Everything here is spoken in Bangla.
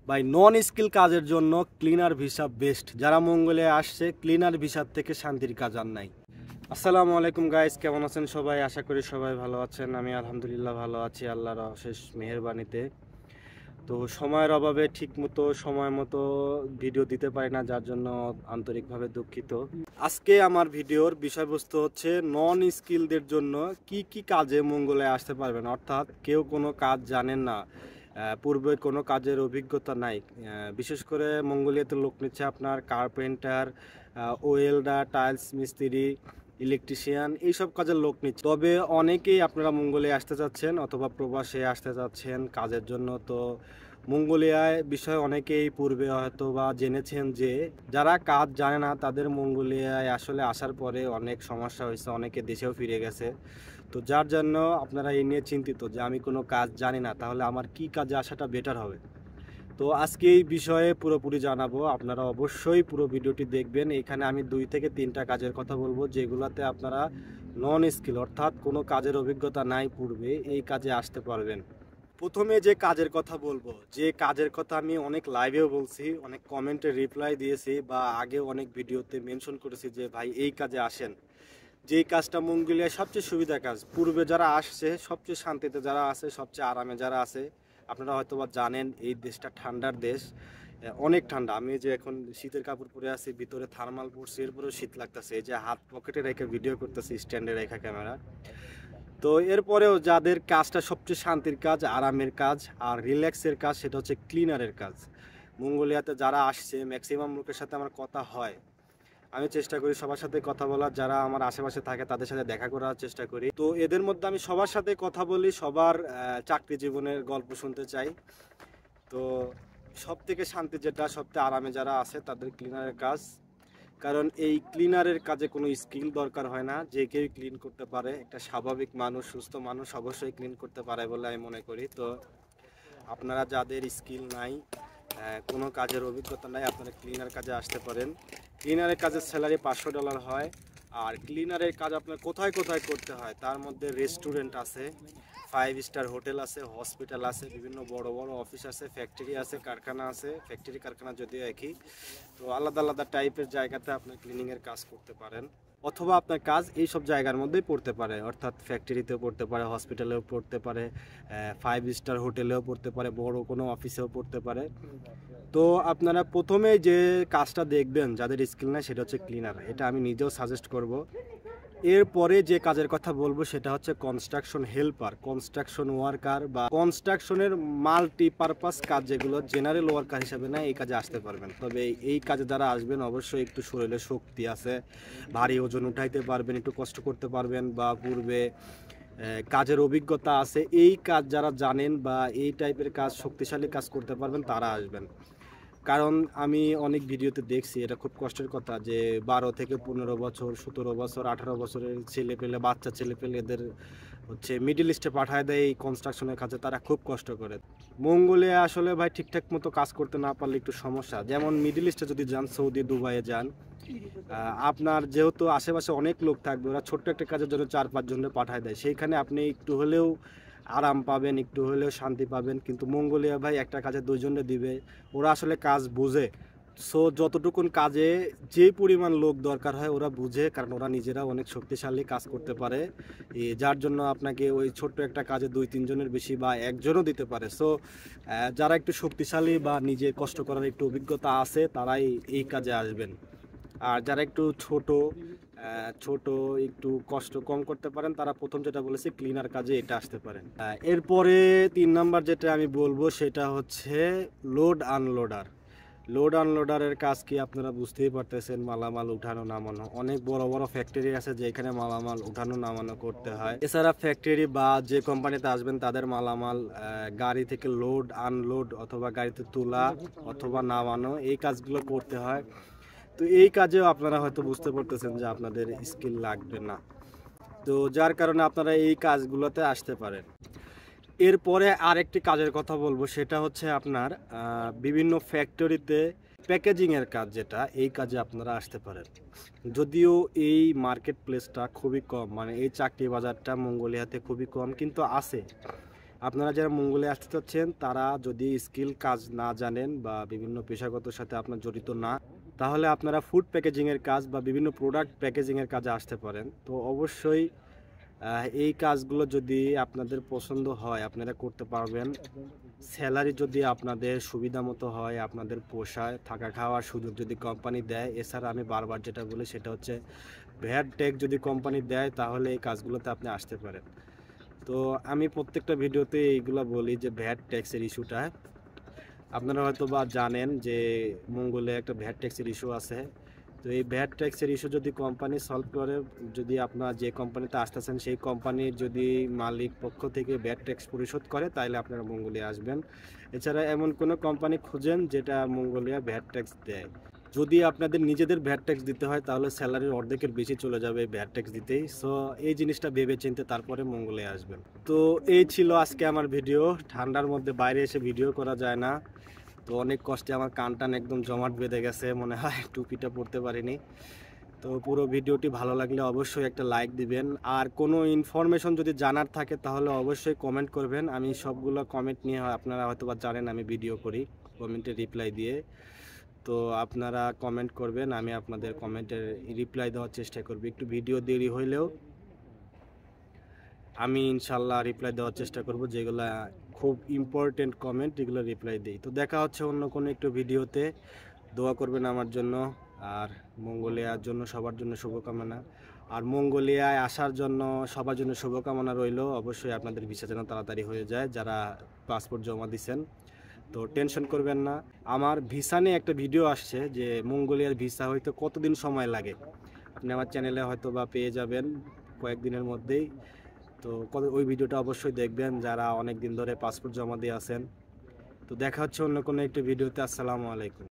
ভাই নন স্কিল কাজের জন্য ক্লিনার ভিসা বেস্ট। যারা মঙ্গোলিয়ায় আসছে ক্লিনার ভিসার থেকে শান্তির কাজ আর নাই। আসসালামু আলাইকুম গাইস, কেমন আছেন সবাই? আশা করি সবাই ভালো আছেন। আমি আলহামদুলিল্লাহ ভালো আছি আল্লাহর অশেষ মেহেরবানিতে। তো সময়ের অভাবে ঠিকমতো সময় মতো ভিডিও দিতে পারি না, যার জন্য আন্তরিকভাবে দুঃখিত। আজকে আমার ভিডিওর বিষয়বস্তু হচ্ছে নন স্কিলদের জন্য কি কি কাজে মঙ্গোলিয়ায় আসতে পারবেন। অর্থাৎ কেউ কোনো কাজ জানেন না, পূর্বে কোনো কাজের অভিজ্ঞতা নাই, বিশেষ করে মঙ্গোলিয়াতে লোক নিচ্ছে আপনার কার্পেন্টার, ওয়েল্ডার, টাইলস মিস্ত্রি, ইলেকট্রিশিয়ান, এইসব কাজের লোক নিচ্ছে। তবে অনেকেই আপনারা মঙ্গোলিয়ায় আসতে চাচ্ছেন অথবা প্রবাসে আসতে চাচ্ছেন কাজের জন্য। তো মঙ্গোলিয়ায় বিষয়ে অনেকেই পূর্বে হয়তো বা জেনেছেন যে যারা কাজ জানে না তাদের মঙ্গোলিয়ায় আসলে আসার পরে অনেক সমস্যা হয়েছে, অনেকে দেশেও ফিরে গেছে। তো যার জন্য আপনারা এই নিয়ে চিন্তিত যে আমি কোনো কাজ জানি না, তাহলে আমার কি কাজে আসাটা বেটার হবে। তো আজকে এই বিষয়ে পুরোপুরি জানাবো, আপনারা অবশ্যই পুরো ভিডিওটি দেখবেন। এখানে আমি 2 থেকে 3টা কাজের কথা বলবো যেগুলোতে আপনারা নন স্কিল অর্থাৎ কোনো কাজের অভিজ্ঞতা নাই পূর্বে, এই কাজে আসতে পারবেন। প্রথমে যে কাজের কথা বলবো, যে কাজের কথা আমি অনেক লাইভেও বলছি, অনেক কমেন্টে রিপ্লাই দিয়েছি বা আগে অনেক ভিডিওতে মেনশন করেছি যে ভাই এই কাজে আসেন। যেই কাজটা মঙ্গোলিয়ায় সবচেয়ে সুবিধা কাজ, পূর্বে যারা আসছে সবচেয়ে শান্তিতে যারা আছে, সবচেয়ে আরামে যারা আছে। আপনারা হয়তো বা জানেন এই দেশটা ঠান্ডার দেশ, অনেক ঠান্ডা। আমি যে এখন শীতের কাপড় পরে আছি, ভিতরে থার্মাল পরছি, এরপরেও শীত লাগতেছে। এই যে হাত পকেটে রেখে ভিডিও করতেছি, স্ট্যান্ডে রেখা ক্যামেরা। তো এরপরেও যাদের কাজটা সবচেয়ে শান্তির কাজ, আরামের কাজ আর রিল্যাক্সের কাজ, সেটা হচ্ছে ক্লিনারের কাজ। মঙ্গোলিয়াতে যারা আসছে ম্যাক্সিমাম লোকের সাথে আমার কথা হয়, আমি চেষ্টা করি সবার সাথে কথা বলার, যারা আমার আশেপাশে থাকে তাদের সাথে দেখা করার চেষ্টা করি। তো এদের মধ্যে আমি সবার সাথে কথা বলি, সবার চাকরি জীবনের গল্প শুনতে চাই। তো সব থেকে শান্তি যেটা, সবথেকে আরামে যারা আছে তাদের ক্লিনারের কাজ। কারণ এই ক্লিনারের কাজে কোনো স্কিল দরকার হয় না, যে কেউ ক্লিন করতে পারে। একটা স্বাভাবিক মানুষ, সুস্থ মানুষ অবশ্যই ক্লিন করতে পারে বলে আমি মনে করি। তো আপনারা যাদের স্কিল নাই, কোনো কাজের অভিজ্ঞতা নাই, আপনারা ক্লিনার কাজে আসতে পারেন। ক্লিনারের কাজের স্যালারি $500 হয়। আর ক্লিনারের কাজ আপনার কোথায় কোথায় করতে হয় তার মধ্যে রেস্টুরেন্ট আছে, 5 স্টার হোটেল আছে, হসপিটাল আছে, বিভিন্ন বড় বড় অফিস আছে, ফ্যাক্টরি আছে, কারখানা আছে। ফ্যাক্টরি কারখানা যদিও একই, তো আলাদা আলাদা টাইপের জায়গাতে আপনি ক্লিনিংয়ের কাজ করতে পারেন। অথবা আপনার কাজ এই সব জায়গার মধ্যেই পড়তে পারে, অর্থাৎ ফ্যাক্টরিতেও পড়তে পারে, হসপিটালেও পড়তে পারে, 5 স্টার হোটেলেও পড়তে পারে, বড় কোনো অফিসেও পড়তে পারে। তো আপনারা প্রথমে যে কাজটা দেখবেন যাদের স্কিল নাই, সেটা হচ্ছে ক্লিনার। এটা আমি নিজেও সাজেস্ট করব। এরপরে যে কাজের কথা বলবো সেটা হচ্ছে কনস্ট্রাকশন হেল্পার, কনস্ট্রাকশন ওয়ার্কার বা কনস্ট্রাকশনের মাল্টিপারপাস কাজ, যেগুলো জেনারেল ওয়ার্কার হিসেবে না, এই কাজে আসতে পারবেন। তবে এই কাজে যারা আসবেন অবশ্যই একটু শরীরে শক্তি আছে, ভারী ওজন উঠাইতে পারবেন, একটু কষ্ট করতে পারবেন বা পূর্বে কাজের অভিজ্ঞতা আছে। এই কাজ যারা জানেন বা এই টাইপের কাজ, শক্তিশালী কাজ করতে পারবেন, তারা আসবেন। কারণ আমি অনেক ভিডিওতে দেখছি, এটা খুব কষ্টের কথা যে 12 থেকে 15 বছর, 17 বছর, 18 বছরের ছেলে পেলে, বাচ্চা ছেলে পেলে এদের হচ্ছে মিডল ইস্টে পাঠায় দেয় এই কনস্ট্রাকশনের কাজে। তারা খুব কষ্ট করে। মঙ্গোলিয়া আসলে ভাই ঠিকঠাক মতো কাজ করতে না পারলে একটু সমস্যা। যেমন মিডল ইস্টে যদি যান, সৌদি, দুবাইয়ে যান, আপনার যেহেতু আশেপাশে অনেক লোক থাকবে, ওরা ছোট্ট একটা কাজের জন্য 4-5 জনকে পাঠায় দেয়। সেইখানে আপনি একটু হলেও আরাম পাবেন, একটু হলেও শান্তি পাবেন। কিন্তু মঙ্গোলিয়া ভাই একটা কাজে 2 জনকে দিবে, ওরা আসলে কাজ বুঝে। সো যতটুকুন কাজে যে পরিমাণ লোক দরকার হয় ওরা বুঝে, কারণ ওরা নিজেরা অনেক শক্তিশালী কাজ করতে পারে। যার জন্য আপনাকে ওই ছোট্ট একটা কাজে 2-3 জনের বেশি বা একজনও দিতে পারে। সো যারা একটু শক্তিশালী বা নিজে কষ্ট করার একটু অভিজ্ঞতা আছে তারাই এই কাজে আসবেন। আর যারা একটু ছোট ছোট একটু কষ্ট কম করতে পারেন, তারা প্রথম যেটা বলেছি ক্লিনার কাজে এটা আসতে পারেন। এরপরে 3 নাম্বার যেটা আমি বলবো সেটা হচ্ছে লোড আনলোডার। লোড আনলোডারের কাজ কি আপনারা বুঝতেই পারতেছেন, মালামাল উঠানো নামানো। অনেক বড় বড় ফ্যাক্টরি আছে যেখানে মালামাল উঠানো নামানো করতে হয়। এছাড়া ফ্যাক্টরি বা যে কোম্পানিতে আসবেন তাদের মালামাল গাড়ি থেকে লোড আনলোড অথবা গাড়িতে তোলা অথবা নামানো, এই কাজগুলো করতে হয়। তো এই কাজেও আপনারা হয়তো বুঝতে পারতেছেন যে আপনাদের স্কিল লাগবে না, তো যার কারণে আপনারা এই কাজগুলোতে আসতে পারেন। এরপরে আরেকটি কাজের কথা বলবো, সেটা হচ্ছে আপনার বিভিন্ন ফ্যাক্টরিতে প্যাকেজিংয়ের কাজ, যেটা এই কাজে আপনারা আসতে পারেন। যদিও এই মার্কেট প্লেসটা খুবই কম, মানে এই চাকরি বাজারটা মঙ্গোলিয়াতে খুবই কম, কিন্তু আছে। আপনারা যারা মঙ্গলে আসতে চাচ্ছেন তারা যদি স্কিল কাজ না জানেন বা বিভিন্ন পেশাগত সাথে আপনার জড়িত না, তাহলে আপনারা ফুড প্যাকেজিংয়ের কাজ বা বিভিন্ন প্রোডাক্ট প্যাকেজিংয়ের কাজে আসতে পারেন। তো অবশ্যই এই কাজগুলো যদি আপনাদের পছন্দ হয় আপনারা করতে পারবেন। স্যালারি যদি আপনাদের সুবিধা মতো হয়, আপনাদের পোষায়, থাকা খাওয়ার সুযোগ যদি কোম্পানি দেয়, এছাড়া আমি বারবার যেটা বলি সেটা হচ্ছে ভ্যাট ট্যাক্স যদি কোম্পানি দেয় তাহলে এই কাজগুলোতে আপনি আসতে পারেন। তো আমি প্রত্যেকটা ভিডিওতে এইগুলো বলি যে ভ্যাট ট্যাক্সের ইস্যুটা আপনারা হয়তো বা জানেন যে মঙ্গলে একটা ভ্যাট ট্যাক্সের ইস্যু আছে। তো এই ভ্যাট ট্যাক্সের ইস্যু যদি কোম্পানি সলভ করে, যদি আপনার যে কোম্পানিতে আসতেছেন সেই কোম্পানির যদি মালিক পক্ষ থেকে ভ্যাট ট্যাক্স পরিশোধ করে তাহলে আপনারা মঙ্গোলিয়া আসবেন। এছাড়া এমন কোনো কোম্পানি খুঁজেন যেটা মঙ্গোলিয়া ভ্যাট ট্যাক্স দেয়। যদি আপনাদের নিজেদের ভ্যাট ট্যাক্স দিতে হয় তাহলে স্যালারির অর্ধেকের বেশি চলে যাবে ভ্যাট ট্যাক্স দিতেই। সো এই জিনিসটা ভেবে চিন্তে তারপরে মঙ্গোলিয়া আসবেন। তো এই ছিল আজকে আমার ভিডিও। ঠান্ডার মধ্যে বাইরে এসে ভিডিও করা যায় না, তো অনেক কষ্টে আমার কান টান একদম জমাট বেঁধে গেছে, মনে হয় টুপিটা পরতে পারিনি। তো পুরো ভিডিওটি ভালো লাগলে অবশ্যই একটা লাইক দিবেন, আর কোনো ইনফরমেশন যদি জানার থাকে তাহলে অবশ্যই কমেন্ট করবেন। আমি সবগুলো কমেন্ট নিয়ে আপনারা হয়তো বা জানেন আমি ভিডিও করি কমেন্টে রিপ্লাই দিয়ে। তো আপনারা কমেন্ট করবেন, আমি আপনাদের কমেন্টের রিপ্লাই দেওয়ার চেষ্টা করব। একটু ভিডিও দেরি হইলেও আমি ইনশাল্লাহ রিপ্লাই দেওয়ার চেষ্টা করব, যেগুলো খুব ইম্পর্টেন্ট কমেন্ট এগুলো রিপ্লাই দিই। তো দেখা হচ্ছে অন্য কোনো একটু ভিডিওতে। দোয়া করবেন আমার জন্য, আর মঙ্গোলিয়ার জন্য সবার জন্য শুভকামনা। আর মঙ্গোলিয়ায় আসার জন্য সবার জন্য শুভকামনা রইল। অবশ্যই আপনাদের ভিসা যেন তাড়াতাড়ি হয়ে যায় যারা পাসপোর্ট জমা দিয়েছেন। তো টেনশন করবেন না। আমার ভিসা নিয়ে একটা ভিডিও আসছে যে মঙ্গোলিয়ার ভিসা হয়তো কতদিন সময় লাগে, আপনি আমার চ্যানেলে হয়তো বা পেয়ে যাবেন কয়েকদিনের মধ্যেই। তো ওই ভিডিওটা অবশ্যই দেখবেন যারা অনেক দিন ধরে পাসপোর্ট জমা দিয়ে আছেন। তো দেখা হচ্ছে অন্য কোনো একটি ভিডিওতে। আসসালামু আলাইকুম।